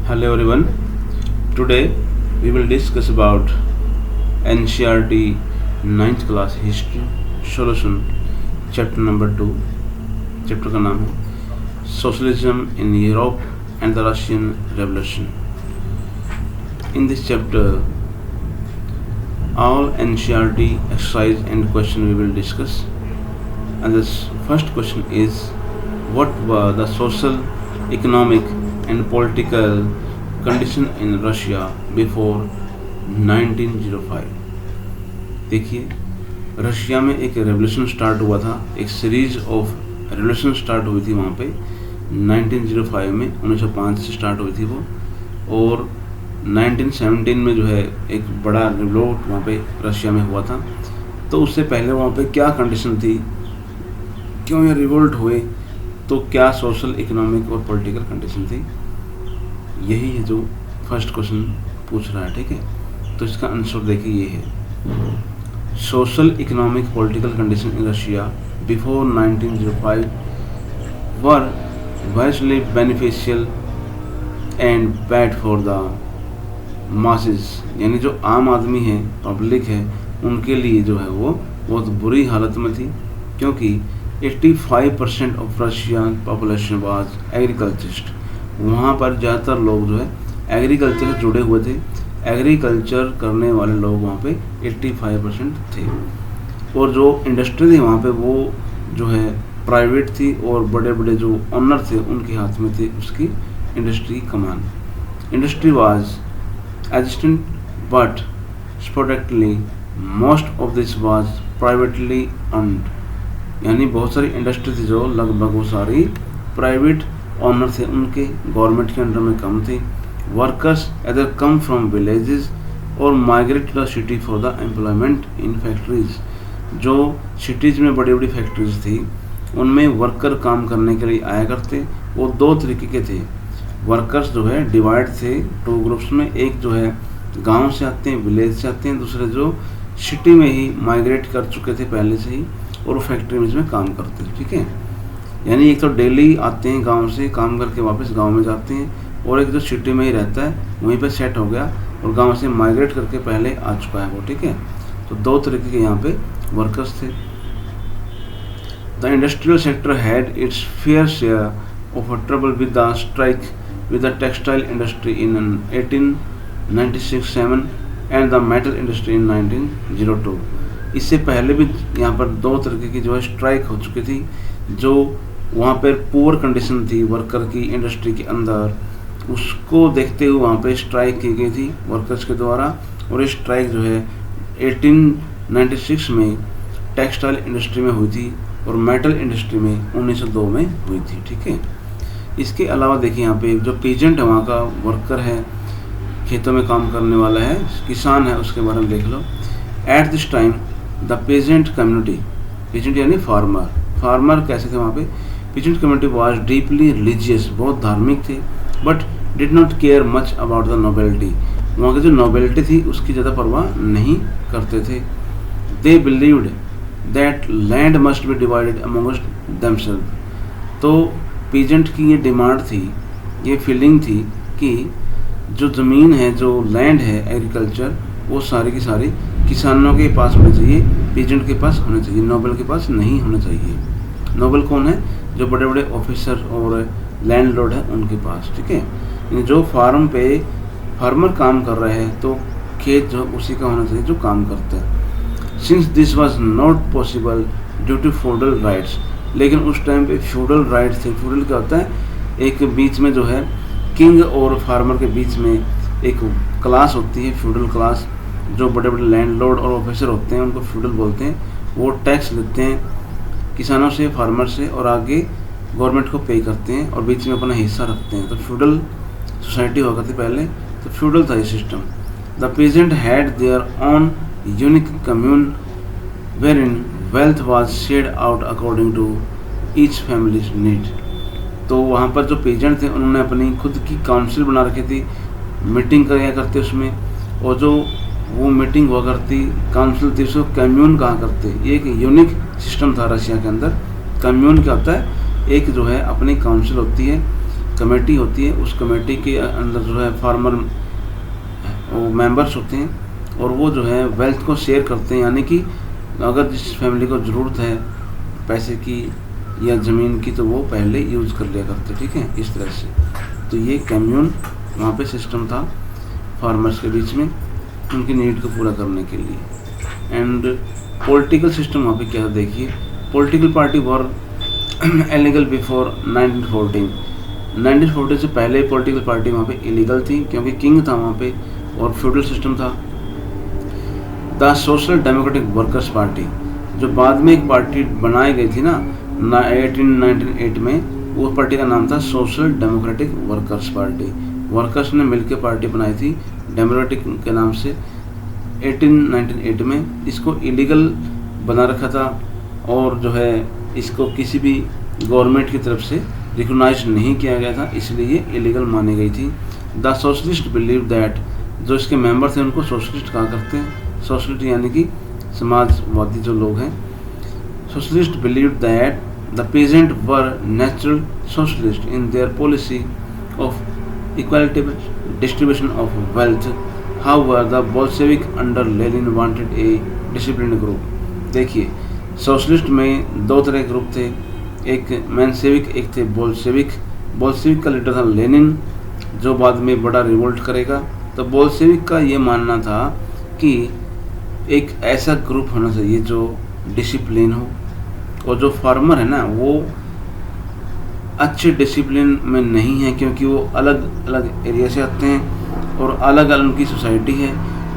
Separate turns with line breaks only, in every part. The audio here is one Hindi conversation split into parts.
Hello everyone. Today we will discuss about NCERT 9th class history solution chapter number 2. Chapter का नाम है socialism in Europe and the Russian revolution. In this chapter all NCERT exercise and question we will discuss, and this first question is what were the social, economic and political condition in Russia before 1905. देखिए, रशिया में एक रेवोल्यूशन स्टार्ट हुआ था, एक सीरीज ऑफ रेवोल्यूशन स्टार्ट हुई थी वहाँ पे 1905 में, 1905 से स्टार्ट हुई थी वो, और 1917 में जो है एक बड़ा रिवोल्ट वहाँ पे रशिया में हुआ था. तो उससे पहले वहाँ पे क्या कंडीशन थी, क्यों ये रिवोल्ट हुए, तो क्या सोशल, इकोनॉमिक और पॉलिटिकल कंडीशन थी, यही है जो फर्स्ट क्वेश्चन पूछ रहा है. ठीक है, तो इसका आंसर देखिए ये है social, economic, political condition in Russia before 1905 were wisely beneficial and bad for the masses. यानी जो आम आदमी है, पब्लिक है, उनके लिए जो है वो बहुत बुरी हालत में थी, क्योंकि 85% of Russian population was agriculturist. वहाँ पर ज़्यादातर लोग जो है एग्रीकल्चर से जुड़े हुए थे. एग्रीकल्चर करने वाले लोग वहाँ पे 85% थे, और जो इंडस्ट्री थी वहाँ पे वो जो है प्राइवेट थी, और बड़े बड़े जो ऑनर थे उनके हाथ में थी उसकी इंडस्ट्री कमान. Industry was existent but sporadically most of this was privately owned. यानी बहुत सारी इंडस्ट्री थी जो लगभग वो सारी प्राइवेट ऑनर थे, उनके गवर्नमेंट के अंडर में कम थी. Workers either come from villages और migrate to the city for the employment in factories. जो सिटीज़ में बड़ी बड़ी फैक्ट्रीज थी उनमें वर्कर काम करने के लिए आया करते. वो दो तरीके के थे. वर्कर्स जो है डिवाइड थे टू ग्रुप्स में. एक जो है गांव से आते हैं, विलेज से आते हैं. दूसरे जो सिटी में ही माइग्रेट कर चुके थे पहले से ही, और वो फैक्ट्री में काम करते हैं. ठीक है, यानी एक तो डेली आते हैं गांव से काम करके वापस गांव में जाते हैं, और एक जो सिटी में ही रहता है वहीं पे सेट हो गया और गांव से माइग्रेट करके पहले आ चुका है वो. ठीक है, तो दो तरीके के यहाँ पे वर्कर्स थे. The industrial sector had it's fair share of trouble with the strike with the textile industry in 1896-7 and the metal industry in 1902. इससे पहले भी यहाँ पर दो तरीके की जो है स्ट्राइक हो चुकी थी. जो वहाँ पर पुअर कंडीशन थी वर्कर की इंडस्ट्री के अंदर, उसको देखते हुए वहाँ पे स्ट्राइक की गई थी वर्कर्स के द्वारा. और ये स्ट्राइक जो है 1896 में टेक्सटाइल इंडस्ट्री में हुई थी, और मेटल इंडस्ट्री में 1902 में हुई थी. ठीक है, इसके अलावा देखिए यहाँ पे जो पीजेंट है, वहाँ का वर्कर है, खेतों में काम करने वाला है, किसान है, उसके बारे में देख लो. At this time the peasant community, peasant यानी फार्मर कैसे थे वहाँ पे, peasant community was deeply religious, बहुत धार्मिक थे, but did not care much about the nobility. वहाँ की जो नोबेलिटी थी उसकी ज़्यादा परवाह नहीं करते थे. They believed that land must be divided amongst themselves. तो पेजेंट की ये डिमांड थी, ये फीलिंग थी कि जो ज़मीन है, जो लैंड है एग्रीकल्चर, वो सारी की सारी किसानों के पास होनी चाहिए, पेजेंट के पास होना चाहिए, नोबल के पास नहीं होना चाहिए. नोबल कौन है, जो बड़े बड़े ऑफिसर और लैंडलॉर्ड है उनके पास. ठीक है, जो फार्म पे फार्मर काम कर रहे हैं तो खेत जो उसी का होना चाहिए जो काम करता है. Since this was not possible due to feudal rights. लेकिन उस टाइम पे फ्यूडल राइट्स थे. फ्यूडल क्या होता है, एक बीच में जो है किंग और फार्मर के बीच में एक क्लास होती है, फ्यूडल क्लास. जो बड़े बड़े लैंडलॉर्ड और ऑफिसर होते हैं उनको फ्यूडल बोलते हैं. वो टैक्स लेते हैं किसानों से, फार्मर से, और आगे गवर्नमेंट को पे करते हैं, और बीच में अपना हिस्सा रखते हैं. तो फ्यूडल सोसाइटी हुआ करती पहले, तो फ्यूडल था ये system. The peasant had their own unique commune wherein wealth was shared out according to each families need. तो वहाँ पर जो पेजेंट थे उन्होंने अपनी खुद की काउंसिल बना रखी थी, मीटिंग किया करते उसमें, और जो वो मीटिंग हुआ करती काउंसिल थी उसको कम्यून कहा करते. ये एक यूनिक सिस्टम था रशिया के अंदर. कम्यून क्या होता है, एक जो है अपनी काउंसिल होती है कमेटी होती है, उस कमेटी के अंदर जो है फार्मर वो मेंबर्स होते हैं और वो जो है वेल्थ को शेयर करते हैं, यानी कि अगर जिस फैमिली को ज़रूरत है पैसे की या ज़मीन की तो वो पहले यूज़ कर लिया करते, ठीक है, इस तरह से। तो ये कम्यून वहाँ पे सिस्टम था फार्मर्स के बीच में उनकी नीड को पूरा करने के लिए। एंड पॉलिटिकल सिस्टम वहाँ पे क्या देखिए, पॉलिटिकल पार्टी वर इलीगल बिफोर 1914। 1940 से पहले पॉलिटिकल पार्टी वहाँ पे इलीगल थी क्योंकि किंग था वहाँ पे और फ्यूडल सिस्टम था। The social democratic workers party जो बाद में एक पार्टी बनाई गई थी ना 1898 में, वो पार्टी का नाम था social democratic workers party. Workers ने मिलकर पार्टी बनाई थी डेमोक्रेटिक के नाम से 1898 में। इसको इलीगल बना रखा था और जो है इसको किसी भी गवर्नमेंट की तरफ से रिकॉग्नाइज नहीं किया गया था, इसलिए ये इलीगल मानी गई थी। द सोशलिस्ट बिलीव दैट, जो इसके मेंबर थे उनको सोशलिस्ट कहा करते हैं। सोशलिस्ट यानी कि समाजवादी जो लोग हैं। Socialist believe that the peasant were natural socialist in their policy of equitable distribution of wealth. However the Bolshevik under Lenin wanted a discipline group. देखिए सोशलिस्ट में दो तरह के ग्रुप थे, एक मेंशेविक, एक थे बोल्शेविक। बोल्शेविक का लीडर था लेनिन जो बाद में बड़ा रिवोल्ट करेगा। तो बोल्शेविक का ये मानना था कि एक ऐसा ग्रुप होना चाहिए जो डिसिप्लिन हो और जो फार्मर है ना वो अच्छे डिसिप्लिन में नहीं है क्योंकि वो अलग अलग एरिया से आते हैं और अलग अलग उनकी सोसाइटी है।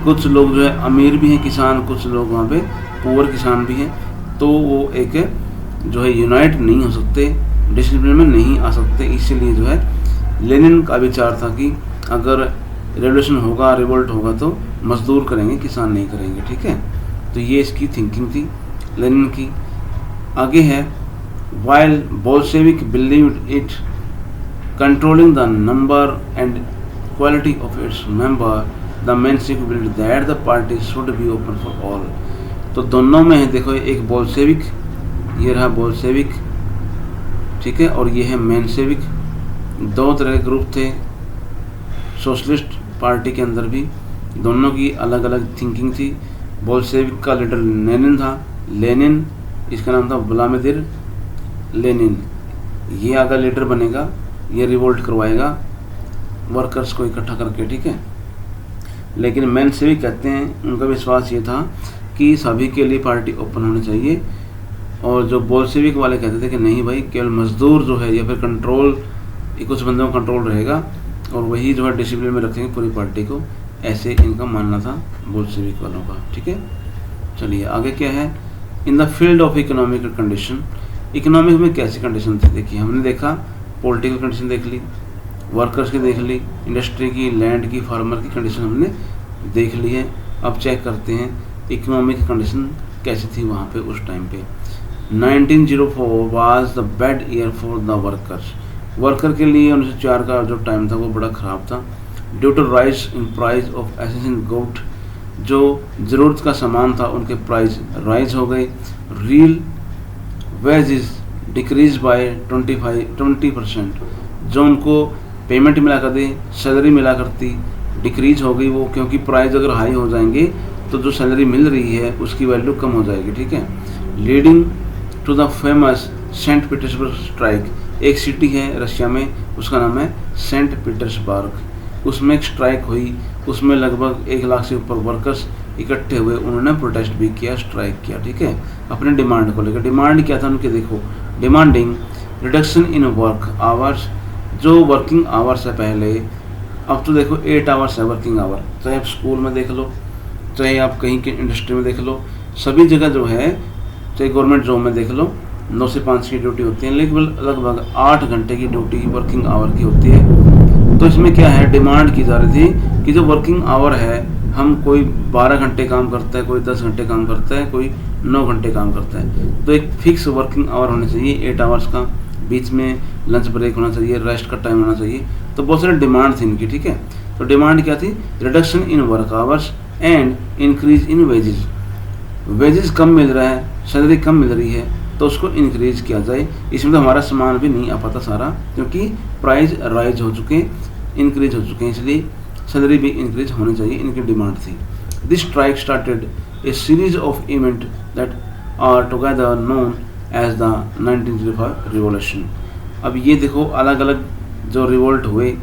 कुछ लोग जो है अमीर भी हैं किसान, कुछ लोग वहाँ पे पुअर किसान भी हैं, तो वो एक जो है यूनाइट नहीं हो सकते, डिसिप्लिन में नहीं आ सकते। इसीलिए जो है लेनिन का विचार था कि अगर रेवोल्यूशन होगा, रिवोल्ट होगा तो मजदूर करेंगे, किसान नहीं करेंगे, ठीक है। तो ये इसकी थिंकिंग थी लेनिन की। आगे है while Bolshevik believed it controlling the number and quality of its member, the Menshevik believed that the party should be open for all. तो दोनों में है, देखो एक बोल्शेविक, ये रहा बोल्शेविक, ठीक है, और ये है मेंशेविक। दो तरह के ग्रुप थे सोशलिस्ट पार्टी के अंदर भी, दोनों की अलग अलग थिंकिंग थी। बोल्शेविक का लीडर लेनिन था, लेनिन इसका नाम था व्लादिमीर लेनिन। ये अगर लीडर बनेगा, ये रिवोल्ट करवाएगा वर्कर्स को इकट्ठा करके, ठीक है। लेकिन मेंशेविक कहते हैं, उनका विश्वास ये था कि सभी के लिए पार्टी ओपन होनी चाहिए। और जो बोल्शेविक वाले कहते थे कि नहीं भाई, केवल मजदूर जो है या फिर कंट्रोल, कुछ बंदों का कंट्रोल रहेगा और वही जो है डिसिप्लिन में रखेंगे पूरी पार्टी को, ऐसे इनका मानना था बोल्शेविक वालों का, ठीक है। चलिए आगे क्या है, in the field of economic condition. Economic में कैसी कंडीशन थी, देखिए हमने देखा पॉलिटिकल कंडीशन देख ली, वर्कर्स की देख ली, इंडस्ट्री की, लैंड की, फार्मर की कंडीशन हमने देख ली है। अब चेक करते हैं इकोनॉमिक कंडीशन कैसी थी वहाँ पे उस टाइम पे। 1904 was the bad year for the workers. Worker के लिए 1904 का जो टाइम था वो बड़ा ख़राब था। Due to rise in price of essential good, जो ज़रूरत का सामान था उनके प्राइस राइज हो गए। रियल वेजेस डिक्रीज बाय 20%, जो उनको पेमेंट मिला करती, सैलरी मिला करती, डिक्रीज हो गई वो, क्योंकि प्राइस अगर हाई हो जाएंगे तो जो सैलरी मिल रही है उसकी वैल्यू कम हो जाएगी, ठीक है। Leading to the famous Saint Petersburg strike. एक सिटी है रशिया में, उसका नाम है सेंट पीटर्सबर्ग। उसमें एक स्ट्राइक हुई, उसमें लगभग 1 लाख से ऊपर वर्कर्स इकट्ठे हुए, उन्होंने प्रोटेस्ट भी किया, स्ट्राइक किया, ठीक है, अपने डिमांड को लेकर। डिमांड क्या था उनके, देखो, demanding reduction in work hours. जो वर्किंग आवर्स है पहले, अब तो देखो 8 आवर्स है वर्किंग आवर, चाहे आप स्कूल में देख लो, चाहे आप कहीं की इंडस्ट्री में देख लो, सभी जगह जो है, चाहे गवर्नमेंट जॉब में देख लो, 9 से 5 की ड्यूटी होती है, लेकिन लगभग 8 घंटे की ड्यूटी वर्किंग आवर की होती है। तो इसमें क्या है, डिमांड की जा रही थी कि जो वर्किंग आवर है, हम कोई 12 घंटे काम करता है, कोई 10 घंटे काम करता है, कोई 9 घंटे काम करता है, तो एक फिक्स वर्किंग आवर होना चाहिए 8 आवर्स का, बीच में लंच ब्रेक होना चाहिए, रेस्ट का टाइम होना चाहिए। तो बहुत सारी डिमांड थी इनकी, ठीक है। तो डिमांड क्या थी, reduction in work hours and increase in wages. Wages कम मिल रहा है, सैलरी कम मिल रही है, तो उसको इंक्रीज किया जाए। इसमें तो हमारा सामान भी नहीं आ पाता सारा, क्योंकि प्राइस राइज हो चुके, इंक्रीज हो चुके हैं, इसलिए सैलरी भी इंक्रीज होनी चाहिए, इनकी डिमांड थी। This strike started a series of event that are together known as the 1905 revolution. अब ये देखो अलग अलग जो रिवोल्ट हुए,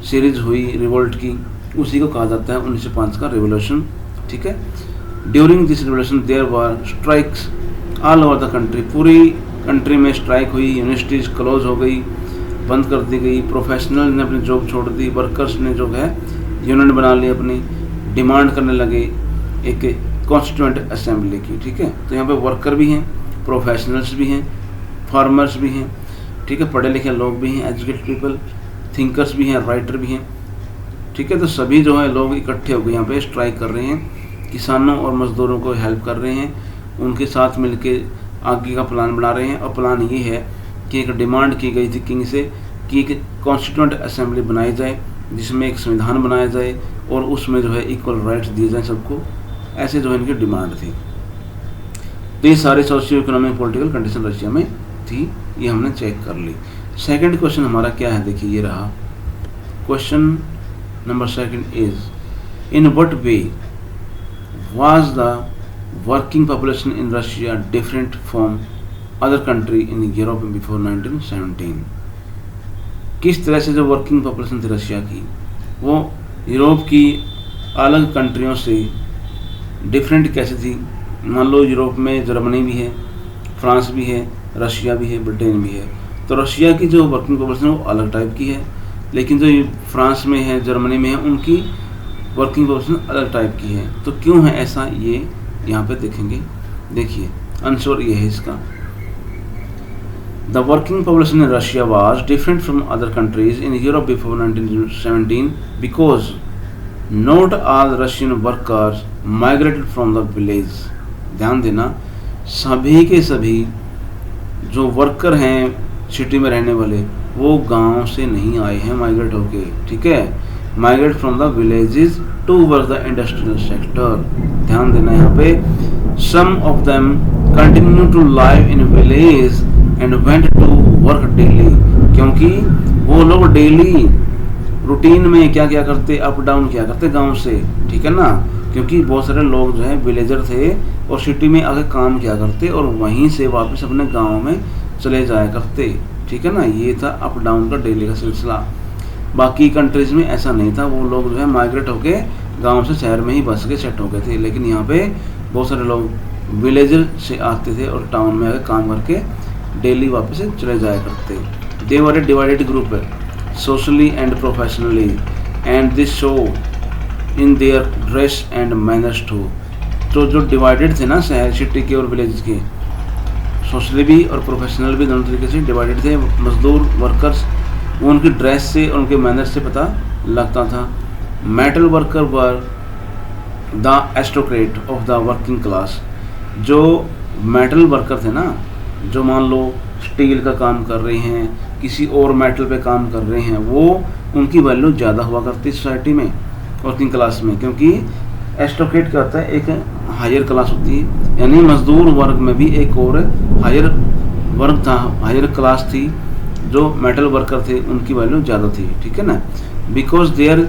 सीरीज हुई रिवोल्ट की, उसी को कहा जाता है 1905 का रिवॉल्यूशन। ठीक है। During this revolution there were strikes all over the country, पूरी कंट्री में स्ट्राइक हुई, यूनिवर्सिटीज़ क्लोज हो गई, बंद कर दी गई, प्रोफेशनल ने अपनी जॉब छोड़ दी, वर्कर्स ने जो है यूनियन बना ली अपनी, डिमांड करने लगे एक कॉन्स्टिट्यूएंट असेंबली की। ठीक है। तो यहाँ पे वर्कर भी हैं, प्रोफेशनल्स भी हैं, फार्मर्स भी हैं, ठीक है, पढ़े लिखे लोग भी हैं, एजुकेटेड पीपल, थिंकर्स भी हैं, राइटर भी हैं। ठीक है। तो सभी जो है लोग इकट्ठे होकर यहाँ पे स्ट्राइक कर रहे हैं, किसानों और मजदूरों को हेल्प कर रहे हैं, उनके साथ मिलके आगे का प्लान बना रहे हैं। और प्लान ये है कि एक डिमांड की गई थी किंग से कि एक कॉन्स्टिट्यूएंट असेंबली बनाई जाए, जिसमें एक संविधान बनाया जाए और उसमें जो है इक्वल राइट्स दिए जाएं सबको, ऐसे जो है इनकी डिमांड थी। तो ये सारे socio economic political condition Russia में थी, ये हमने चेक कर ली। सेकंड क्वेश्चन हमारा क्या है, देखिए ये रहा question number second is in what way was the working population in Russia different from other country in Europe before 1917। किस तरह से जो वर्किंग पॉपुलेशन थी रशिया की, वो यूरोप की अलग कंट्रियों से डिफरेंट कैसे थी। मान लो यूरोप में जर्मनी भी है, फ्रांस भी है, रशिया भी है, ब्रिटेन भी है। तो रशिया की जो वर्किंग पॉपुलेशन है वो अलग टाइप की है, लेकिन जो फ्रांस में है, जर्मनी में है, उनकी वर्किंग पॉपुलेशन अलग टाइप की है। तो क्यों है ऐसा, ये यहाँ पे देखेंगे। देखिए आंसर ये है इसका, the working population in Russia was different from other countries in Europe before 1917 because not all Russian workers migrated from the village. ध्यान देना, सभी के सभी जो वर्कर हैं सिटी में रहने वाले, वो गांव से नहीं आए हैं माइग्रेट होके। ठीक है। Migrate from the villages to work the industrial sector. ध्यान देना यहाँ पे, some of them continue to live in village and went to work daily, क्योंकि वो लोग डेली रूटीन में क्या क्या करते, अप डाउन क्या करते गांव से। ठीक है ना, क्योंकि बहुत सारे लोग जो है विलेजर थे और सिटी में आके काम किया करते और वहीं से वापस अपने गांव में चले जाया करते। ठीक है ना, ये था अप डाउन का डेली का सिलसिला। बाकी कंट्रीज में ऐसा नहीं था, वो लोग जो है माइग्रेट होके गांव से शहर में ही बस के सेट हो गए थे। लेकिन यहाँ पे बहुत सारे लोग विलेजर से आते थे और टाउन में आके काम करके डेली वापस चले जाया करते। They were a divided group socially and professionally and this show in their dress and manners too. तो जो डिवाइडेड थे ना शहर सिटी के और विलेज के, सोशली भी और प्रोफेशनल भी दोनों तरीके से डिवाइडेड थे। मजदूर वर्कर्स, वो उनकी ड्रेस से और उनके मैनर्स से पता लगता था। Metal worker were the aristocrat of the working class. जो मेटल वर्कर थे ना, जो मान लो स्टील का काम कर रहे हैं, किसी और मेटल पे काम कर रहे हैं, वो उनकी वैल्यू ज़्यादा हुआ करती सोसाइटी में, वर्किंग क्लास में। क्योंकि एरिस्टोक्रेट क्या होता है, एक हायर क्लास होती है, यानी मजदूर वर्ग में भी एक और हायर वर्ग था, हायर क्लास थी। जो मेटल वर्कर थे उनकी वैल्यू ज़्यादा थी। ठीक है ना, because their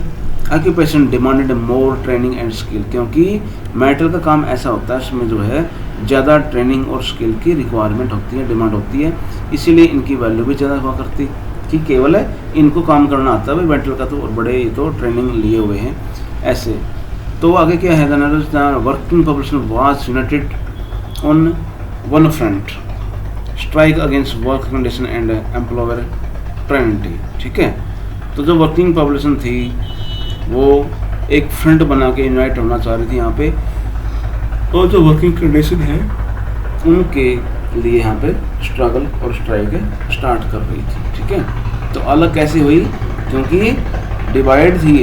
occupation demanded more training and skill. क्योंकि मेटल का काम ऐसा होता है, इसमें जो है ज़्यादा ट्रेनिंग और स्किल की रिक्वायरमेंट होती है, डिमांड होती है, इसीलिए इनकी वैल्यू भी ज़्यादा हुआ करती। कि केवल है इनको काम करना आता है, भाई मेटल का तो और बड़े तो ट्रेनिंग लिए हुए हैं ऐसे। तो आगे क्या है, working population was united on one front, strike against work condition and employer tyranny. ठीक है। तो जो वर्किंग पॉपुलेशन थी वो एक फ्रंट बना के यूनाइट होना चाह रही थी यहाँ पे, और जो वर्किंग कंडीशन है उनके लिए यहाँ पे स्ट्रगल और स्ट्राइक स्टार्ट कर रही थी। ठीक है। तो अलग कैसे हुई, क्योंकि डिवाइड थी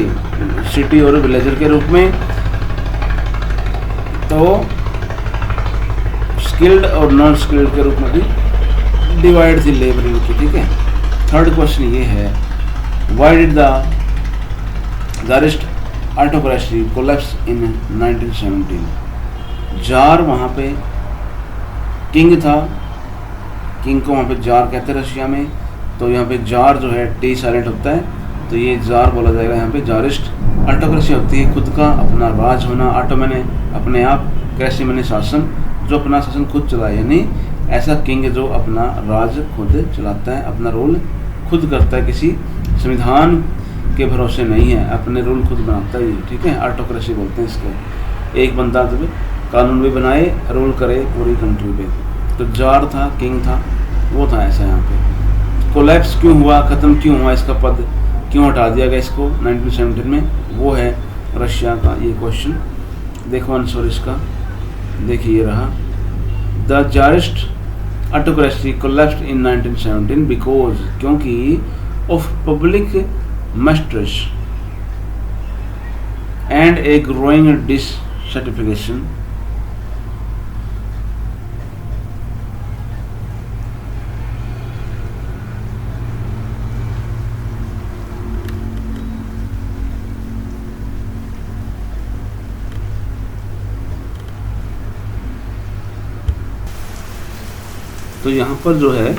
सिटी और विलेजर के रूप में, तो स्किल्ड और नॉन स्किल्ड के रूप में भी डिवाइड थी लेबर की। ठीक है। थर्ड क्वेश्चन ये है, why did the Tsarist autocracy collapse in 1917। Jar वहाँ पे किंग था किंग को वहाँ पे जार कहते हैं रशिया में, तो यहाँ पे जार जो है टी साइलेंट होता है, तो ये जार बोला जाएगा यहाँ पे, जारिस्ट। ऑटोक्रेसी होती है खुद का अपना राज होना, ऑटो मैंने अपने आप, क्रेसी मैंने शासन, जो अपना शासन खुद चलाए, यानी ऐसा किंग जो अपना राज खुद चलाता है, अपना रूल खुद करता है, किसी संविधान के भरोसे नहीं है, अपने रूल खुद बनाता है, ठीक है, ऑटोक्रेसी बोलते हैं इसको। एक बंदा जब कानून भी बनाए, रूल करे पूरी कंट्री पे, तो जार था, किंग था, वो था ऐसा यहाँ पे। कोलैप्स क्यों हुआ, ख़त्म क्यों हुआ, इसका पद क्यों हटा दिया गया इसको 1917 में, वो है रशिया का ये क्वेश्चन। देखो आंसर इसका, देखिए ये रहा, the Tsarist autocracy collapsed in 1917 because, क्योंकि of public mistrust and a growing dissatisfaction तो यहाँ पर जो है,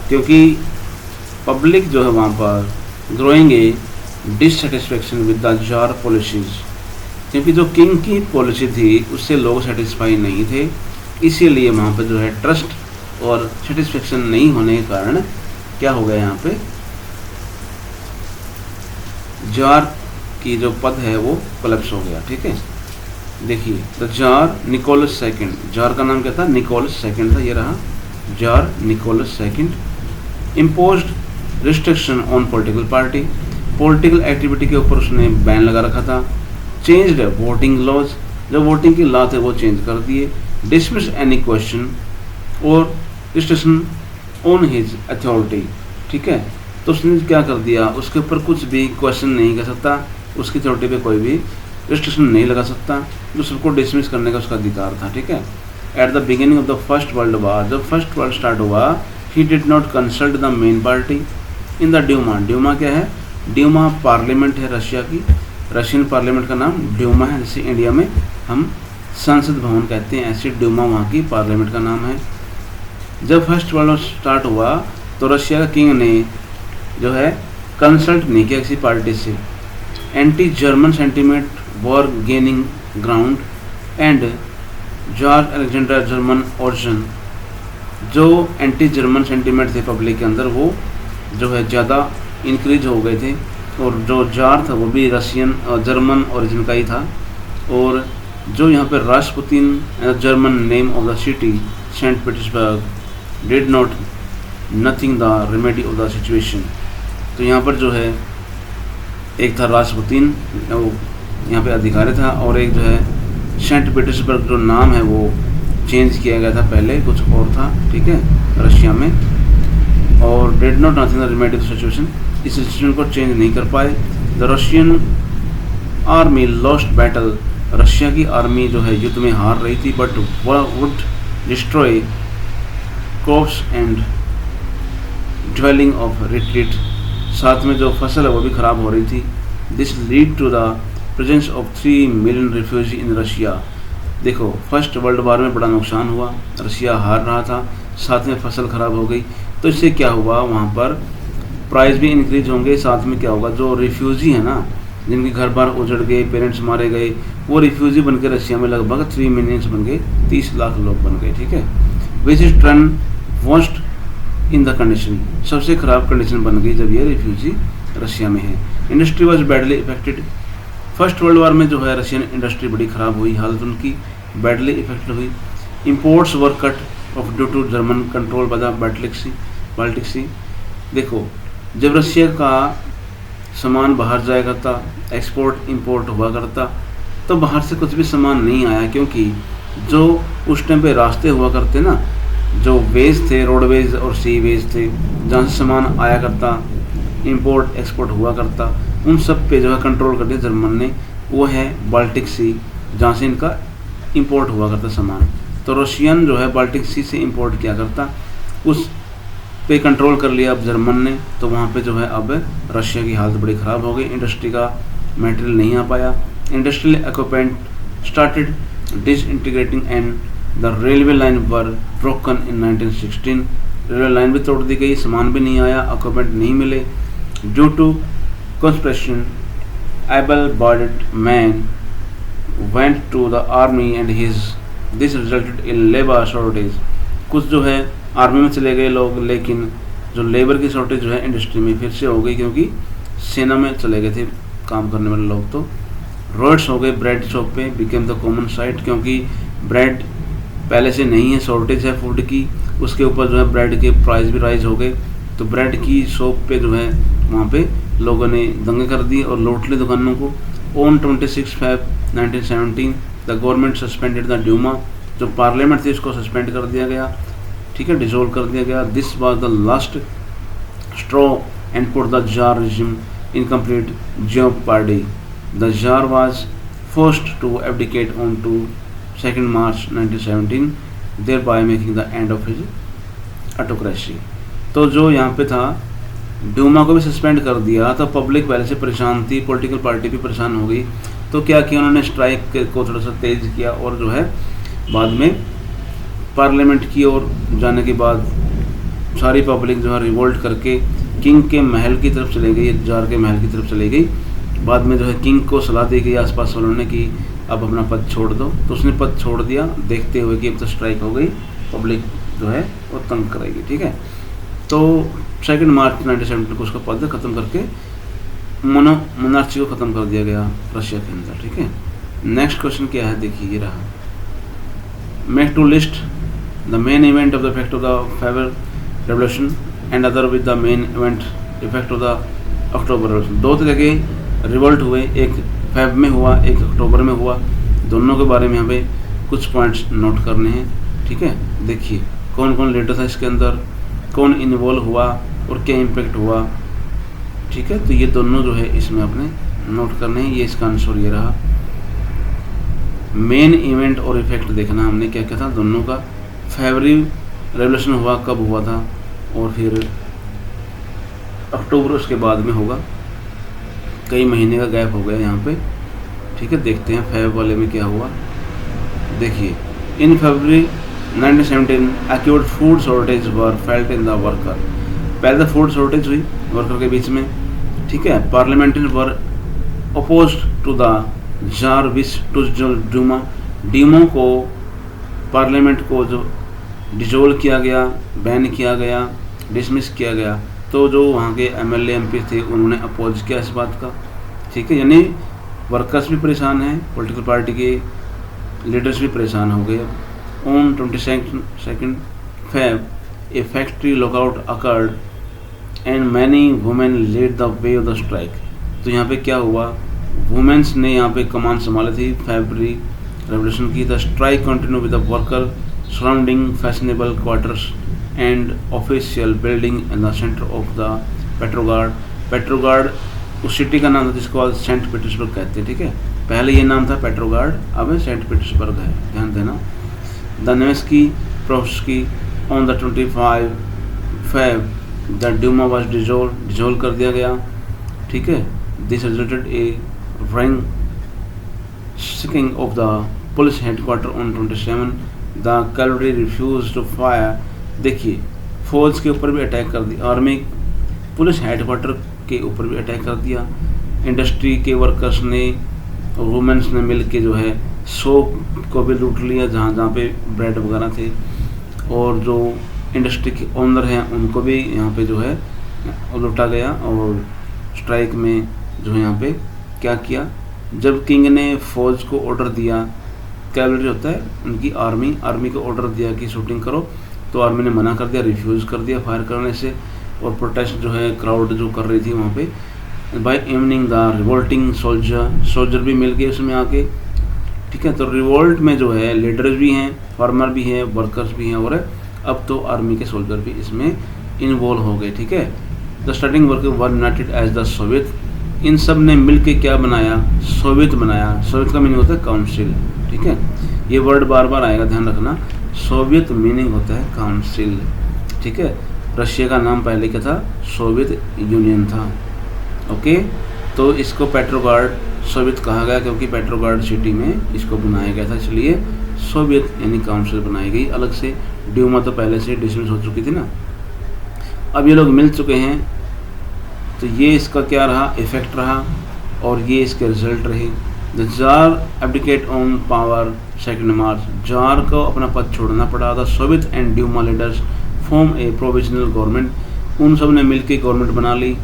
क्योंकि पब्लिक जो है वहाँ पर growing A dissatisfaction with the jar policies, क्योंकि जो किंग की पॉलिसी थी उससे लोग सेटिस्फाई नहीं थे, इसीलिए वहाँ पर जो है ट्रस्ट और सेटिस्फेक्शन नहीं होने के कारण क्या हो गया, यहाँ पे जार की जो पद है वो कोलैप्स हो गया, ठीक है। देखिए the Tsar Nicholas second, Tsar का नाम क्या था, निकोलस सेकंड था, ये रहा Tsar Nicholas second. Imposed restriction on political party, political activity के ऊपर उसने बैन लगा रखा था। चेंज्ड वोटिंग लॉज, जो वोटिंग की लॉ थे वो चेंज कर दिए। डिसमिस एनी क्वेश्चन और रिस्ट्रिक्शन ऑन हिज अथॉरिटी, ठीक है, तो उसने क्या कर दिया, उसके ऊपर कुछ भी क्वेश्चन नहीं कर सकता, उसकी अथॉरिटी पे कोई भी रिस्ट्रिक्शन नहीं लगा सकता, जो सबको डिसमिस करने का उसका अधिकार था, ठीक है। At the beginning of the First World War, जब फर्स्ट वर्ल्ड स्टार्ट हुआ, he did not consult the main party in the Duma. Duma क्या है, ड्यूमा पार्लियामेंट है रशिया की, रशियन पार्लियामेंट का नाम ड्यूमा है, जैसे इंडिया में हम संसद भवन कहते हैं, ऐसे ड्यूमा वहाँ की पार्लियामेंट का नाम है। जब फर्स्ट वर्ल्ड स्टार्ट हुआ तो रशिया का किंग ने जो है कंसल्ट नहीं किया किसी पार्टी से। Anti German sentiment war gaining ground and George Alexander German origin, जो एंटी जर्मन सेंटीमेंट थे पब्लिक के अंदर वो जो है ज़्यादा इंक्रीज हो गए थे, और जो जार था वो भी रशियन और जर्मन ओरिजिन का ही था। और जो यहाँ पे Rasputin German name of the city Saint Petersburg did not nothing the remedy of the situation. तो यहाँ पर जो है एक था रास्पुतिन, वो यहाँ पे अधिकारी था, और एक जो है सेंट पीटर्सबर्ग जो नाम है वो चेंज किया गया था, पहले कुछ और था, ठीक है, रशिया में। और did not nothing the remedy of the situation, इस सिचुएशन को चेंज नहीं कर पाए। The Russian army lost battle, Russia की आर्मी जो है युद्ध में हार रही थी, but would destroy crops and dwelling of retreat, साथ में जो फसल है वो भी ख़राब हो रही थी। This lead to the presence of 3 million refugee in Russia. देखो फर्स्ट वर्ल्ड वार में बड़ा नुकसान हुआ, रशिया हार रहा था, साथ में फसल ख़राब हो गई, तो इससे क्या हुआ, वहाँ पर प्राइस भी इंक्रीज होंगे, साथ में क्या होगा, जो रिफ्यूजी है ना, जिनके घर बार उजड़ गए, पेरेंट्स मारे गए, वो रिफ्यूजी बन के रशिया में लगभग 3 मिलियंस बन गए, 30 लाख लोग बन गए, ठीक है। Which is turn worst in the condition, सबसे ख़राब कंडीशन बन गई जब ये रिफ्यूजी रशिया में है। Industry was badly affected, first World War में जो है रशियन इंडस्ट्री बड़ी ख़राब हुई, हालत उनकी बैडली इफेक्टेड हुई। Imports were cut off due to German control by the Baltic Sea. देखो जब रशिया का सामान बाहर जाया करता, एक्सपोर्ट इंपोर्ट हुआ करता, तो बाहर से कुछ भी सामान नहीं आया, क्योंकि जो उस टाइम पे रास्ते हुआ करते ना, जो वेज थे, रोडवेज और सी वेज थे, जहाँ से सामान आया करता, इंपोर्ट एक्सपोर्ट हुआ करता, उन सब पे जो है कंट्रोल कर दिया जर्मन ने, वो है बाल्टिक सी, जहाँ से इनका इंपोर्ट हुआ करता सामान। तो रशियन जो है बाल्टिक सी से इंपोर्ट किया करता, उस पे कंट्रोल कर लिया अब जर्मन ने, तो वहाँ पे जो है अब रशिया की हालत बड़ी ख़राब हो गई, इंडस्ट्री का मटेरियल नहीं आ पाया। Industrial equipment started disintegrating and the railway line were broken in 1916, railway line भी तोड़ दी गई, सामान भी नहीं आया, ऑक्यूपेंट नहीं मिले। Due to conscription able-bodied man went to the army and this resulted in labor shortage। कुछ जो है आर्मी में चले गए लोग, लेकिन जो लेबर की शॉर्टेज जो है इंडस्ट्री में फिर से हो गई, क्योंकि सेना में चले गए थे काम करने वाले लोग। तो रोड्स हो गए ब्रेड शॉप पे, बिकेम द कॉमन साइट, क्योंकि ब्रेड पहले से नहीं है, शॉर्टेज है फूड की, उसके ऊपर जो है ब्रेड के प्राइस भी राइज हो गए। तो ब्रेड की शॉप पे जो है वहाँ पे लोगों ने दंगे कर दिए और लूट ली दुकानों को। On 26 Feb 1917 the government suspended the Duma, जो पार्लियामेंट थी उसको सस्पेंड कर दिया गया, ठीक है, डिसोल्व कर दिया गया। This was the last straw and put the Tsar regime in complete jeopardy। The Tsar was forced to abdicate on 2 March 1917, thereby making the end of his autocracy। तो जो यहाँ पे था, ड्यूमा को भी सस्पेंड कर दिया, तो पब्लिक पहले से परेशान थी, पॉलिटिकल पार्टी भी परेशान हो गई। तो क्या किया उन्होंने, स्ट्राइक को थोड़ा सा तेज किया, और जो है बाद में पार्लियामेंट की ओर जाने के बाद सारी पब्लिक जो है रिवोल्ट करके किंग के महल की तरफ चले गई, जार के महल की तरफ चली गई। बाद में जो है किंग को सलाह दी गई आसपास वालों ने कि अब अपना पद छोड़ दो, तो उसने पद छोड़ दिया, देखते हुए कि अब तो स्ट्राइक हो गई, पब्लिक जो है वो तंग करेगी, ठीक है। तो 2 मार्च 1917 को उसका पद खत्म करके मोनार्ची को ख़त्म कर दिया गया रशिया के अंदर, ठीक है। नेक्स्ट क्वेश्चन क्या है, देखिए ये रहा, make to list the main event of the effect of the February revolution and other with the main event effect of the October revolution. दो तरह के रिवोल्ट हुए, एक फेब में हुआ, एक अक्टूबर में हुआ, दोनों के बारे में यहाँ पे कुछ पॉइंट्स नोट करने हैं, ठीक है। देखिए कौन कौन लीडर था इसके अंदर, कौन इन्वॉल्व हुआ और क्या इम्पेक्ट हुआ, ठीक है। तो ये दोनों जो है इसमें आपने नोट करने हैं। ये इसका आंसर ये रहा। मेन इवेंट और इफेक्ट देखना हमने क्या क्या था दोनों का। फरवरी रेवोल्यूशन हुआ कब हुआ था, और फिर अक्टूबर उसके बाद में होगा, कई महीने का गैप हो गया यहाँ पे, ठीक है। देखते हैं फेब वाले में क्या हुआ। देखिए इन फरवरी 1917 acute food shortage were felt in the worker. पहले तो फूड शॉर्टेज हुई वर्कर के बीच में, ठीक है। Parliamentarian were oppose to the Tsar wish to Duma, Duma को पार्लियामेंट को जो डिजोल्व किया गया, बैन किया गया, डिसमिस किया गया। तो जो वहाँ के MLA MP थे उन्होंने अपोज किया इस बात का, ठीक है। यानी वर्कर्स भी परेशान हैं, पॉलिटिकल पार्टी के लीडर्स भी परेशान हो गए। On 22 Feb, a factory lockout occurred and many women led the way of the strike। तो यहाँ पे क्या हुआ, वुमेन्स ने यहाँ पे कमान संभाली थी फरवरी रेवोल्यूशन की। The strike continue with the worker surrounding fashionable quarters and official building in the centre of the Petrograd. Petrograd उस सिटी का नाम था जिसको आज सेंट पीटर्सबर्ग कहते हैं, ठीक है। पहले ये नाम था पेट्रोगार्ड, अब सेंट पीटर्सबर्ग है, ध्यान देना। The Nevsky Prospekt on the 25 Feb the Duma was dissolve कर दिया गया, ठीक है। This resulted a ransacking of the police headquarter on 27 the cavalry refuse to fire. देखिए फौज के ऊपर भी अटैक कर दिया, आर्मी पुलिस हेडक्वार्टर के ऊपर भी अटैक कर दिया। इंडस्ट्री के वर्कर्स ने और वुमेन्स ने मिल के जो है शॉप को भी लूट लिया जहाँ जहाँ पे ब्रेड वगैरह थे, और जो इंडस्ट्री के ओनर हैं उनको भी यहाँ पे जो है लूटा गया। और स्ट्राइक में जो है यहाँ पे क्या किया, जब किंग ने फौज को ऑर्डर दिया, कैवलरी होता है उनकी आर्मी को ऑर्डर दिया कि शूटिंग करो, तो आर्मी ने मना कर दिया, रिफ्यूज़ कर दिया फायर करने से। और प्रोटेस्ट जो है क्राउड जो कर रही थी वहाँ पे, by evening the revolting soldier भी मिल गए उसमें आके, ठीक है। तो रिवोल्ट में जो है लीडर्स भी हैं, फार्मर भी हैं, वर्कर्स भी हैं, और अब तो आर्मी के सोल्जर भी इसमें इन्वॉल्व हो गए, ठीक है। The starting worker were united as the Soviet. इन सब ने मिल के क्या बनाया, सोवियत बनाया। सोवियत का मीनिंग होता है काउंसिल, ठीक है। ये वर्ड बार बार आएगा, ध्यान रखना। सोवियत मीनिंग होता है काउंसिल, ठीक है। रशिया का नाम पहले क्या था, सोवियत यूनियन था, ओके। तो इसको पेट्रोगार्ड सोवियत कहा गया क्योंकि पेट्रोगार्ड सिटी में इसको बनाया गया था, इसलिए सोवियत यानी काउंसिल बनाई गई अलग से। ड्यूमा तो पहले से डिसमिस हो चुकी थी ना। अब ये लोग मिल चुके हैं, तो ये इसका क्या रहा, इफेक्ट रहा, और ये इसके रिजल्ट रहे। The Tsar abdicate on power 2 March, Tsar को अपना पद छोड़ना पड़ा। The Soviet and Duma leaders form a provisional government, उन सब ने मिलकर गवर्नमेंट बना ली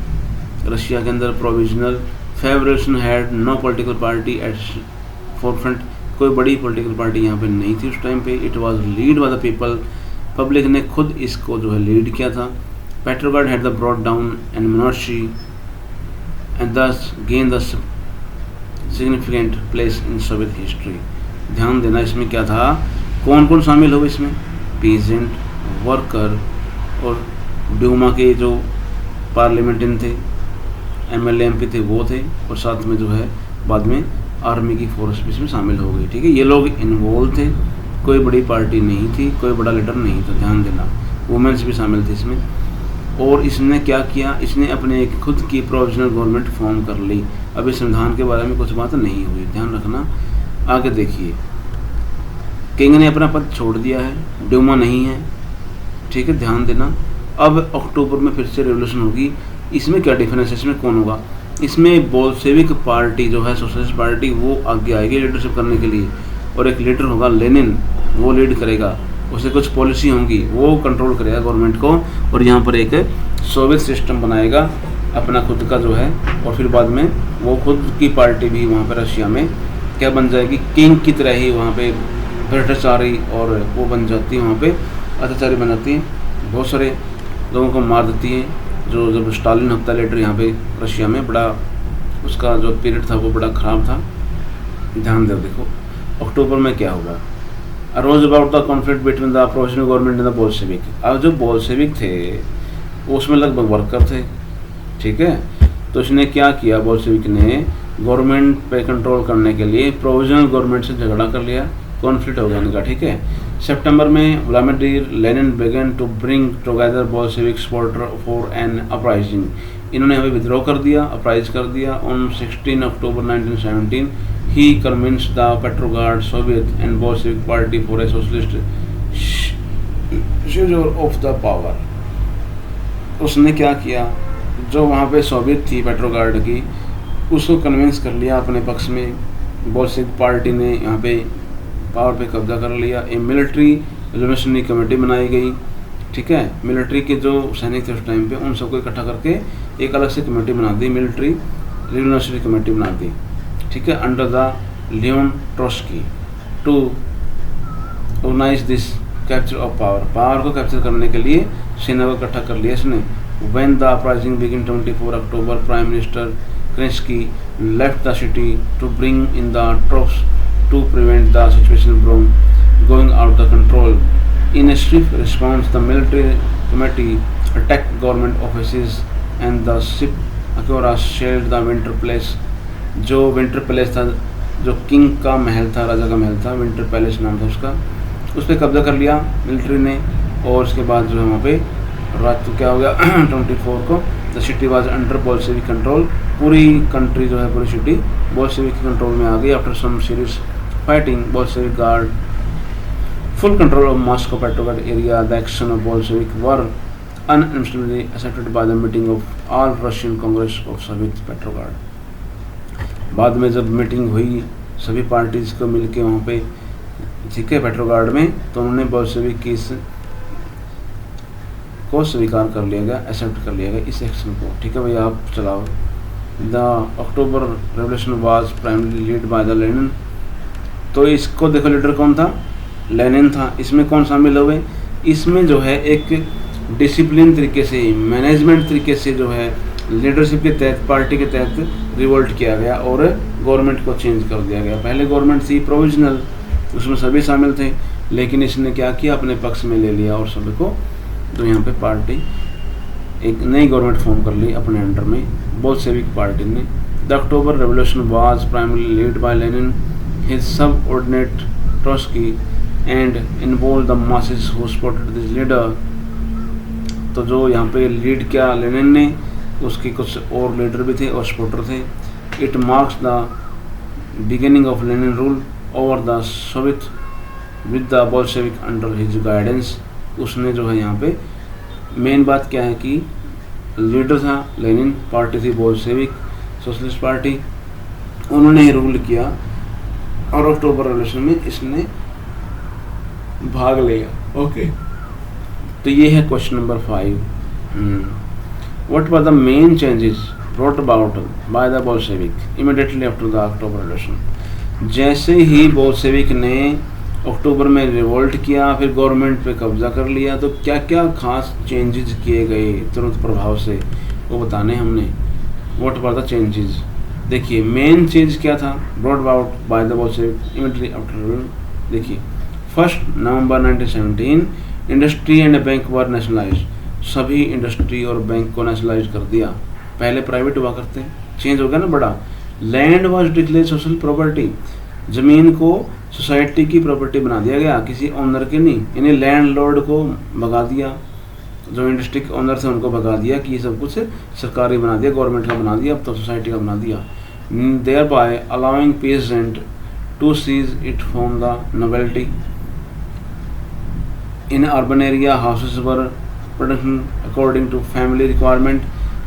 रशिया के अंदर provisional. Federation had no political party at forefront, कोई बड़ी पॉलिटिकल पार्टी यहाँ पे नहीं थी उस टाइम पे। It was lead by the people, public ने खुद इसको जो है लीड किया था। Petrograd had the brought down and monarchy and thus gain the significant place in Soviet history. ध्यान देना इसमें क्या था, कौन कौन शामिल हो इसमें, पीजेंट, वर्कर और ड्यूमा के जो पार्लियामेंटियन थे, एमएलए एमपी थे वो थे, और साथ में जो है बाद में आर्मी की फोर्स भी इसमें शामिल हो गई। ठीक है, ये लोग इन्वॉल्व थे, कोई बड़ी पार्टी नहीं थी, कोई बड़ा लीडर नहीं था। ध्यान देना, वुमेन्स भी शामिल थे इसमें। और इसने क्या किया, इसने अपने एक खुद की प्रोविजनल गवर्नमेंट फॉर्म कर ली। अभी संविधान के बारे में कुछ बात नहीं हुई, ध्यान रखना। आगे देखिए, किंग ने अपना पद छोड़ दिया है, ड्यूमा नहीं है। ठीक है, ध्यान देना। अब अक्टूबर में फिर से रेवोल्यूशन होगी। इसमें क्या डिफरेंस है, इसमें कौन होगा, इसमें बोल्शेविक पार्टी जो है सोशलिस्ट पार्टी वो आगे आएगी लीडरशिप करने के लिए, और एक लीडर होगा लेनिन, वो लीड करेगा, उसे कुछ पॉलिसी होंगी, वो कंट्रोल करेगा गवर्नमेंट को, और यहाँ पर एक सोवियत सिस्टम बनाएगा अपना खुद का जो है। और फिर बाद में वो खुद की पार्टी भी वहाँ पर रशिया में क्या बन जाएगी, किंग की तरह ही वहाँ पे भ्रष्टाचारी और वो बन जाती है, वहाँ पे अत्याचारी बन जाती है, बहुत सारे लोगों को मार देती है। जो जब स्टालिन होता है लीडर यहाँ पे रशिया में, बड़ा उसका जो पीरियड था वो बड़ा ख़राब था। ध्यान दो, देखो अक्टूबर में क्या होगा, arose about the conflict between the provisional government and the Bolshevik. अब जो बोल्शेविक थे उसमें लगभग वर्कर थे, ठीक है। तो इसने क्या किया, बोल्शेविक ने गवर्नमेंट पे कंट्रोल करने के लिए प्रोविजनल गवर्नमेंट से झगड़ा कर लिया, कॉन्फ्लिक्ट हो गया इनका, ठीक है। सितंबर में Vladimir Lenin began to bring together Bolshevik supporter for an uprising, इन्होंने हमें विद्रोह कर दिया, अपराइज कर दिया। On 16 October 1917 he convinced the Petrograd Soviet and Bolshevik party for a socialist seizure of the power. उसने क्या किया, जो वहाँ पे सोवियत थी पेट्रोग्राड की, उसको कन्विंस कर लिया अपने पक्ष में। बोल्शेविक पार्टी ने यहाँ पे पावर पे कब्जा कर लिया। एक मिलिट्री रिवोल्यूशनरी कमेटी बनाई गई, ठीक है। मिलिट्री के जो सैनिक थे उस टाइम पे उन सबको इकट्ठा करके एक अलग से कमेटी बना दी, मिलिट्री रिवोल्यूशनरी कमेटी बना दी, ठीक है, under the Leon Trotsky to organize this capture of power. Power को कैप्चर करने के लिए सेना को इकट्ठा कर लिया इसने। When the uprising begin 24 October, prime minister Kerensky left the city to bring in the troops to prevent the situation from going out of control. In a swift response, the military committee attacked government offices and the ship Akora shelled the Winter Palace. जो विंटर पैलेस था, जो किंग का महल था, राजा का महल था, विंटर पैलेस नाम था उसका, उस पर कब्जा कर लिया मिलिट्री ने। और उसके बाद जो है वहाँ पे रात को क्या हो गया 24 को the city was under Bolshevik control, पूरी कंट्री जो है पूरी सिटी बोल्शेविक के कंट्रोल में आ गई। After some serious fighting, Bolshevik guard full control of Moscow Petrograd area. The action of Bolshevik were unanimously accepted by the meeting of all Russian Congress of Soviet Petrograd. बाद में जब मीटिंग हुई सभी पार्टीज को मिलके वहाँ पे, ठीक है, पेट्रोग्राड में, तो उन्होंने बोल्शेविक की को स्वीकार कर लिया गया, एक्सेप्ट कर लिया गया इस एक्शन को, ठीक है भैया, आप चलाओ। The October revolution was primary lead by the Lenin. तो इसको देखो लीडर कौन था, लेनिन था। इसमें कौन शामिल हुए, इसमें जो है एक डिसिप्लिन तरीके से, मैनेजमेंट तरीके से जो है लीडरशिप के तहत, पार्टी के तहत रिवोल्ट किया गया और गवर्नमेंट को चेंज कर दिया गया। पहले गवर्नमेंट थी प्रोविजनल, उसमें सभी शामिल थे, लेकिन इसने क्या किया, अपने पक्ष में ले लिया और सभी को जो यहाँ पे पार्टी एक नई गवर्नमेंट फॉर्म कर ली अपने अंडर में, बोल्शेविक पार्टी ने। The October revolution was primarily lead by Lenin, his subordinate Trotsky and involved the masses who supported this leader। तो जो यहाँ पे लीड किया लेनिन ने, उसके कुछ और लीडर भी थे और सपोर्टर थे। It marks the beginning of Lenin rule over the Soviet with the Bolshevik under his guidance. उसने जो है यहाँ पे मेन बात क्या है कि लीडर था लेनिन, पार्टी थी बोल्शेविक सोशलिस्ट पार्टी, उन्होंने ही रूल किया और अक्टूबर रेवोल्यूशन में इसने भाग लिया। ओके, तो ये है question number 5। What were the main changes brought about by the Bolshevik immediately after the October revolution. जैसे ही बोल्शेविक ने अक्टूबर में रिवोल्ट किया, फिर गवर्नमेंट पे कब्जा कर लिया, तो क्या क्या खास चेंजेस किए गए तुरंत प्रभाव से, वो बताने हमने। व्हाट वर द चेंजेस, देखिए मेन चेंज क्या था brought about by the Bolshevik immediately after. देखिए 1 नवंबर 1917 industry and bank were nationalise. सभी इंडस्ट्री और बैंक को नेशनलाइज कर दिया, पहले प्राइवेट हुआ करते, चेंज हो गया ना बड़ा। Land was declare social property, ज़मीन को सोसाइटी की प्रॉपर्टी बना दिया गया, किसी ओनर के नहीं। यानी लैंडलॉर्ड को भगा दिया, जो इंडस्ट्री के ओनर थे उनको भगा दिया कि ये सब कुछ सरकारी बना दिया, गवर्नमेंट का बना दिया, अब तो सोसाइटी का बना दिया। Thereby allowing peasant to seize it from the novelty. In urban area houses were production according to family requirement.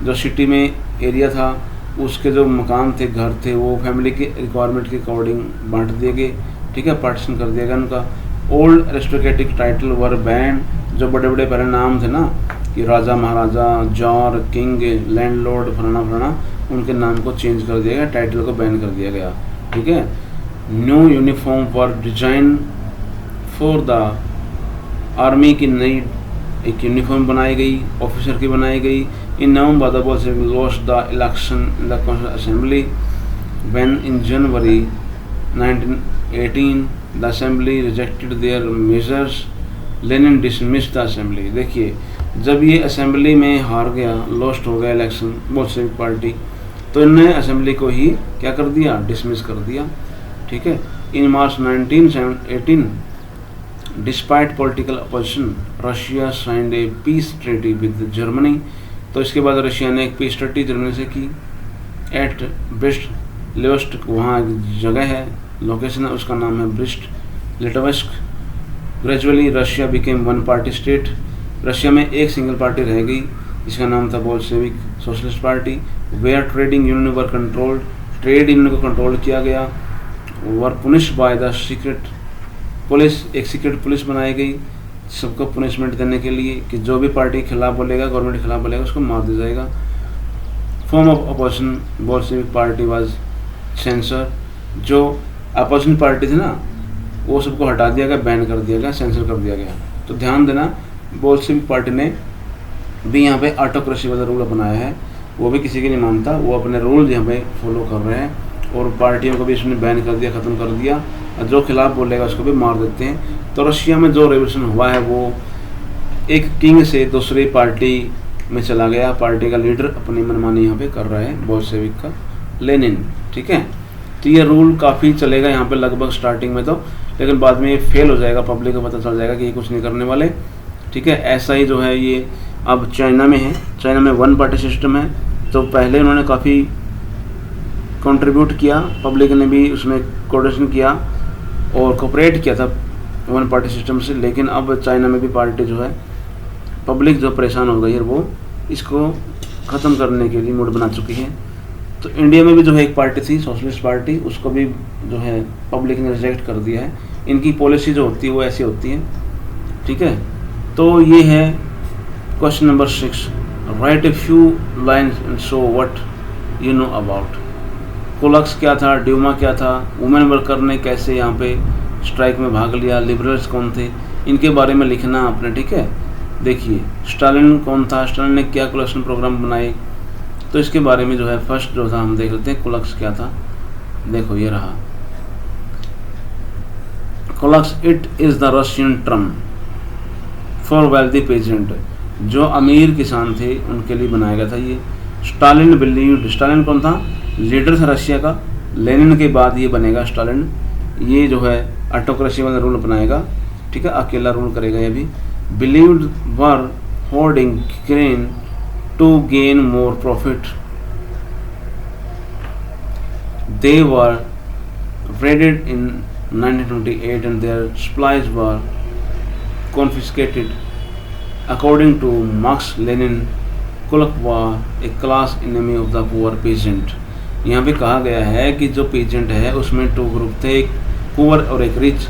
जो सिटी में एरिया था उसके जो मकान थे, घर थे, वो फैमिली के रिक्वायरमेंट के अकॉर्डिंग बांट दिए गए, ठीक है, पार्टीशन कर दिया गया उनका। ओल्ड एरिस्टोक्रेटिक टाइटल वर बैन। जो बड़े बड़े पहले नाम थे ना कि राजा महाराजा, जॉर, किंग, लैंडलॉर्ड, फलाना फलाना, उनके नाम को चेंज कर दिया गया, टाइटल को बैन कर दिया गया, ठीक है। New uniform were design for the army की नई एक यूनिफॉर्म बनाई गई, ऑफिसर की बनाई गई। In November the Bolshevik lost the election in the constitution assembly when in January 1918 the assembly rejected their measures. Lenin dismissed the assembly. देखिए जब ये असेंबली में हार गया, लॉस्ट हो गया इलेक्शन बोल्शेविक पार्टी, तो इन्होंने असेंबली को ही क्या कर दिया, डिसमिस कर दिया, ठीक है। इन मार्च 1918 despite political opposition Russia signed a peace treaty with Germany. तो इसके बाद रशिया ने एक पीस ट्रीटी जर्मनी से की। एट ब्रिस्ट लिटोवस्क, वहाँ एक जगह है, लोकेशन है, उसका नाम है Brest Litovsk. Gradually Russia became one party state. Russia में एक सिंगल पार्टी रह गई जिसका नाम था Bolshevik socialist party. Where trading union were controlled, trade union को कंट्रोल किया गया। Were punish by the secret police, एक सीक्रेट पुलिस बनाई गई सबको पनिशमेंट देने के लिए कि जो भी पार्टी के खिलाफ बोलेगा, गवर्नमेंट के खिलाफ बोलेगा, उसको मार दिया जाएगा। Form of opposition Bolshevik party was sensor. जो अपोजिशन पार्टी थी ना वो सबको हटा दिया गया, बैन कर दिया गया, सेंसर कर दिया गया। तो ध्यान देना बोल्शेविक पार्टी ने भी यहाँ पे ऑटोक्रेसी वाला रूल अपनाया है, वो भी किसी की नहीं मानता, वो अपने रूल यहाँ पे फॉलो कर रहे हैं और पार्टियों को भी इसने बैन कर दिया, ख़त्म कर दिया, और जो खिलाफ बोलेगा उसको भी मार देते हैं। तो रशिया में जो रेवोल्यूशन हुआ है वो एक किंग से दूसरी पार्टी में चला गया, पार्टी का लीडर अपनी मनमानी यहाँ पे कर रहा है बोल्शेविक का लेनिन, ठीक है। तो ये रूल काफ़ी चलेगा यहाँ पे लगभग स्टार्टिंग में तो, लेकिन बाद में ये फेल हो जाएगा, पब्लिक को पता चल जाएगा कि ये कुछ नहीं करने वाले, ठीक है। ऐसा ही जो है ये अब चाइना में है, चाइना में वन पार्टी सिस्टम है। तो पहले उन्होंने काफ़ी कंट्रीब्यूट किया, पब्लिक ने भी उसमें कोऑर्डिनेशन किया और कोऑपरेट किया था वन पार्टी सिस्टम से, लेकिन अब चाइना में भी पार्टी जो है पब्लिक जो परेशान हो गई है वो इसको ख़त्म करने के लिए मूड बना चुकी है। तो इंडिया में भी जो है एक पार्टी थी सोशलिस्ट पार्टी, उसको भी जो है पब्लिक ने रिजेक्ट कर दिया है। इनकी पॉलिसी जो होती है वो ऐसी होती है, ठीक है। तो ये है question number 6। Write a few lines and show what you know about. Kulaks क्या था, ड्यूमा क्या था, वुमेन वर्कर ने कैसे यहाँ पे स्ट्राइक में भाग लिया, लिबरल्स कौन थे, इनके बारे में लिखना आपने, ठीक है। देखिए स्टालिन कौन था, स्टालिन ने क्या कोलेक्शन प्रोग्राम बनाए, तो इसके बारे में जो है फर्स्ट जो था हम देख लेते हैं कोलक्स क्या था। देखो ये रहा kulaks, it is the Russian term for wealthy peasant. जो अमीर किसान थे उनके लिए बनाया गया था ये। स्टालिन बिलीव्ड, स्टालिन कौन था, लीडर था रशिया का, लेनिन के बाद ये बनेगा स्टालिन। ये जो है ऑटोक्रेसी वाला रूल अपनाएगा, ठीक है, अकेला रूल करेगा ये भी। Believed were hoarding grain to gain more profit, they were raided in 1928 and their supplies were confiscated. According to Marx Lenin, कुलक was a class enemy of the poor peasant. यहाँ पे कहा गया है कि जो peasant है उसमें टू ग्रुप थे, एक पुअर और एक रिच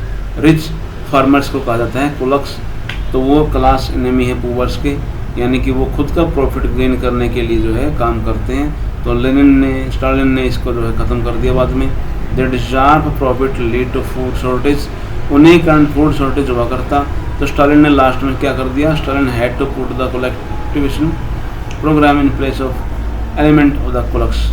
फार्मर्स को कहा जाता है कुलक्स। तो वो क्लास एनिमी है पुअर्स के, यानी कि वो खुद का प्रॉफिट गेन करने के लिए जो है काम करते हैं। तो स्टालिन ने इसको जो है ख़त्म कर दिया बाद में। The desire for profit lead to food shortage, उन्हीं कारण फूड शॉर्टेज हुआ करता। तो स्टालिन ने लास्ट में क्या कर दिया, Stalin had to put the collectivisation programme in place of element of the kulaks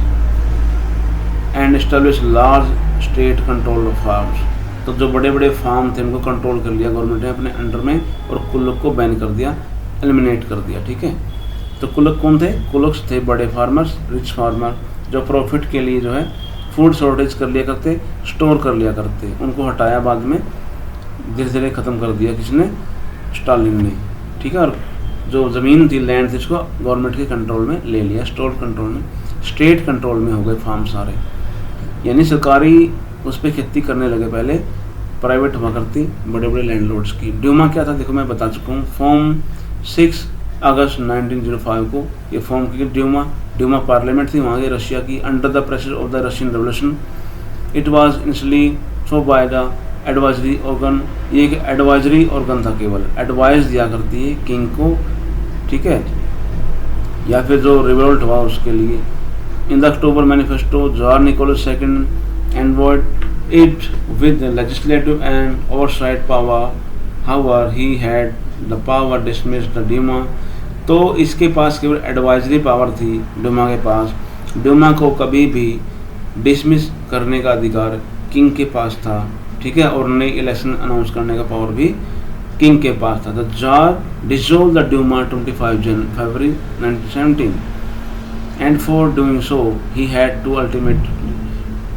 and establish large state control of farms. तो जो बड़े बड़े फार्म थे उनको कंट्रोल कर लिया गवर्नमेंट ने अपने अंडर में, और कुलक को बैन कर दिया, एलिमिनेट कर दिया। ठीक है, तो कुलक कौन थे? कुलक्स थे बड़े फार्मर्स, रिच फार्मर, जो प्रॉफिट के लिए जो है फूड शॉर्टेज कर लिया करते, स्टोर कर लिया करते। उनको हटाया बाद में, धीरे धीरे ख़त्म कर दिया किसने? स्टालिन ने। ठीक है, और जो ज़मीन थी, लैंड थी, उसको गवर्नमेंट के कंट्रोल में ले लिया, स्टोर कंट्रोल में, स्टेट कंट्रोल में हो गए फार्म सारे, यानी सरकारी उस पर खेती करने लगे। पहले प्राइवेट हुआ करती बड़े बड़े लैंडलॉर्ड्स की। ड्यूमा क्या था देखो, मैं बता चुका हूँ। फॉर्म 6 अगस्त 1905 को ये फॉर्म की ड्यूमा पार्लियामेंट थी वहाँ की, रशिया की, under the pressure of the Russian revolution. It was initially throw by the advisory organ, ये एक एडवाइजरी ऑर्गन था, केवल एडवाइस दिया करती है किंग को। ठीक है, या फिर जो रिवोल्ट हुआ उसके लिए। In the October manifesto tsar Nicholas II envoyed it with the legislative and oversight power. However, he had the power dismiss the Duma. तो इसके पास केवल एडवाइजरी पावर थी ड्यूमा के पास। ड्यूमा को कभी भी डिसमिस करने का अधिकार किंग के पास था। ठीक है, और नई इलेक्शन अनाउंस करने का पावर भी किंग के पास था। The tsar dissolve the Duma 25 February 1917 and for doing so he had to ultimately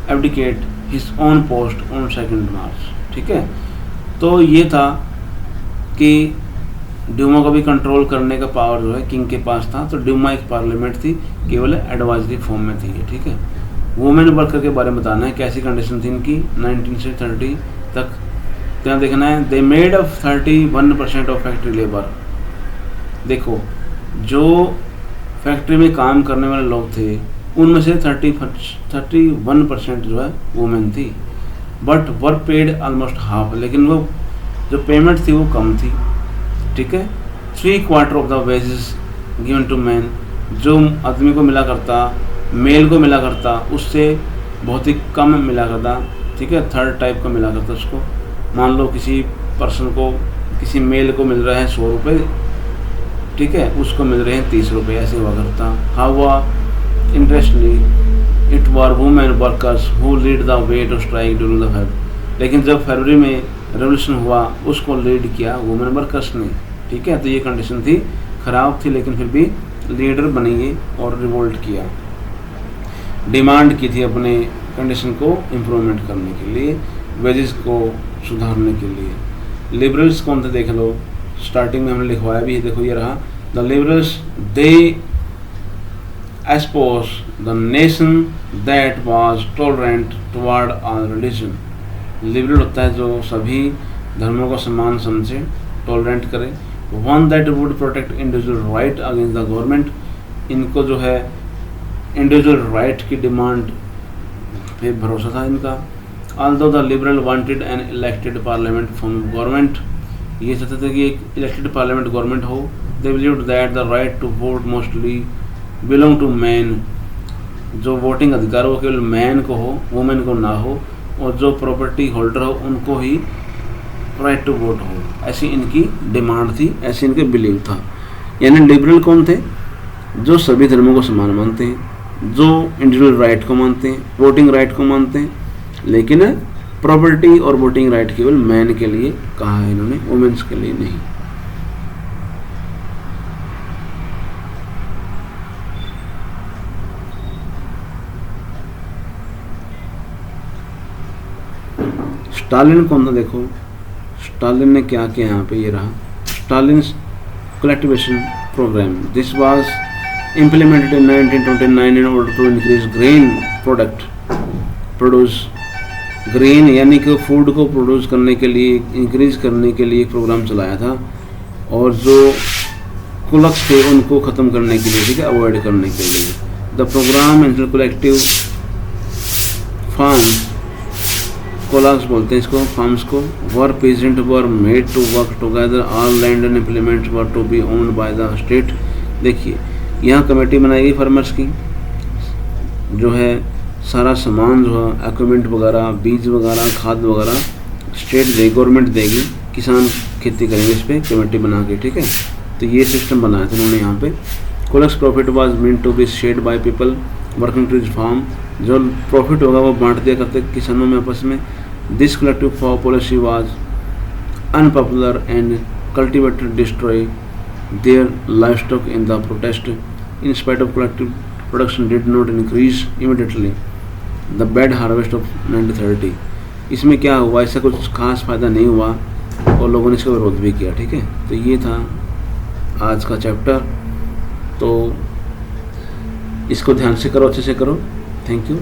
abdicate his own post on 2 मार्च। ठीक है, तो ये था कि ड्यूमा को भी कंट्रोल करने का पावर जो है किंग के पास था। तो ड्यूमा एक पार्लियामेंट थी, केवल एडवाइजरी फॉर्म में थी ये। ठीक है, वुमेन वर्कर के बारे में बताना है, कैसी कंडीशन थी इनकी 19 से 30 तक। क्या देखना है, they made up 31% of factory labour. देखो, जो फैक्ट्री में काम करने वाले लोग थे उनमें से 31% जो है वुमेन थी। But work paid almost half, लेकिन वो जो पेमेंट थी वो कम थी। ठीक है, 3/4 of the wages given to man, जो आदमी को मिला करता, मेल को मिला करता, उससे बहुत ही कम मिला करता। ठीक है, थर्ड टाइप का मिला करता उसको। मान लो किसी पर्सन को, किसी मेल को मिल रहा है 100 रुपये, ठीक है, उसको मिल रहे हैं 30 रुपये, ऐसे हुआ करता। How interestly it were women workers who lead the way to strike during the February. लेकिन जब फरवरी में रेवोल्यूशन हुआ उसको लीड किया वुमेन वर्कर्स ने। ठीक है, तो ये कंडीशन थी, खराब थी, लेकिन फिर भी लीडर बनी और रिवोल्ट किया, डिमांड की थी अपने कंडीशन को इम्प्रूवमेंट करने के लिए, वेजेस को सुधारने के लिए। लिबरल्स कौन थे देख लो, स्टार्टिंग में हमने लिखवाया भी है, देखो ये रहा। The liberals they espouse the nation that was tolerant toward all religion. Liberal होता है जो सभी धर्मों को समान समझे, टॉलरेंट करे। One that would protect individual right against the government. इनको जो है इंडिविजुअल राइट की डिमांड पे भरोसा था इनका। Although the liberal wanted an elected parliament from government, ये चाहते थे कि एक इलेक्टेड पार्लियामेंट गवर्नमेंट हो। They believed that the right to vote mostly belong to man, जो वोटिंग अधिकार वो केवल मैन को हो, वुमेन को ना हो, और जो प्रॉपर्टी होल्डर हो उनको ही राइट टू वोट हो, ऐसी इनकी डिमांड थी, ऐसे इनके बिलीव था। यानी लिबरल कौन थे? जो सभी धर्मों को समान मानते हैं, जो इंडिविजुअल राइट को मानते हैं, वोटिंग राइट को मानते हैं, लेकिन प्रॉपर्टी और वोटिंग राइट केवल मैन के लिए कहा है इन्होंने, वुमेन्स के लिए नहीं। स्टालिन कौन था देखो, स्टालिन ने क्या किया यहाँ पे, ये रहा Stalin collectivisation programme. This was implemented in 1929 in order to increase grain produce grain यानी कि फूड को प्रोड्यूस करने के लिए, इंक्रीज करने के लिए एक प्रोग्राम चलाया था, और जो कुलक्स थे उनको ख़त्म करने के लिए, ठीक है, अवॉइड करने के लिए। The programme and collective farm, kulaks बोलते हैं इसको, फार्म्स को, were peasant were made to work together, all land and implements were to be owned by the state. देखिए यहाँ कमेटी बनाई गई फार्मर्स की, जो है सारा सामान जो है इक्विपमेंट वगैरह, बीज वगैरह, खाद वगैरह स्टेट देगी, गवर्नमेंट देगी, किसान खेती करेंगे इस पर कमेटी बना के, ठीक है। तो ये सिस्टम बनाया था उन्होंने यहाँ पे। Kolkhoz profit was meant to be shared by people working to his farm, जो प्रॉफिट होगा वो बांट दिया करते किसानों में आपस में। This collective policy was unpopular and cultivated destroy their livestock in the protest in spite of collective production did not increase immediately the bad harvest of 1930। इसमें क्या हुआ, ऐसा कुछ खास फ़ायदा नहीं हुआ और लोगों ने इसका विरोध भी किया, ठीक है। तो ये था आज का चैप्टर, तो इसको ध्यान से करो, अच्छे से करो। Thank you.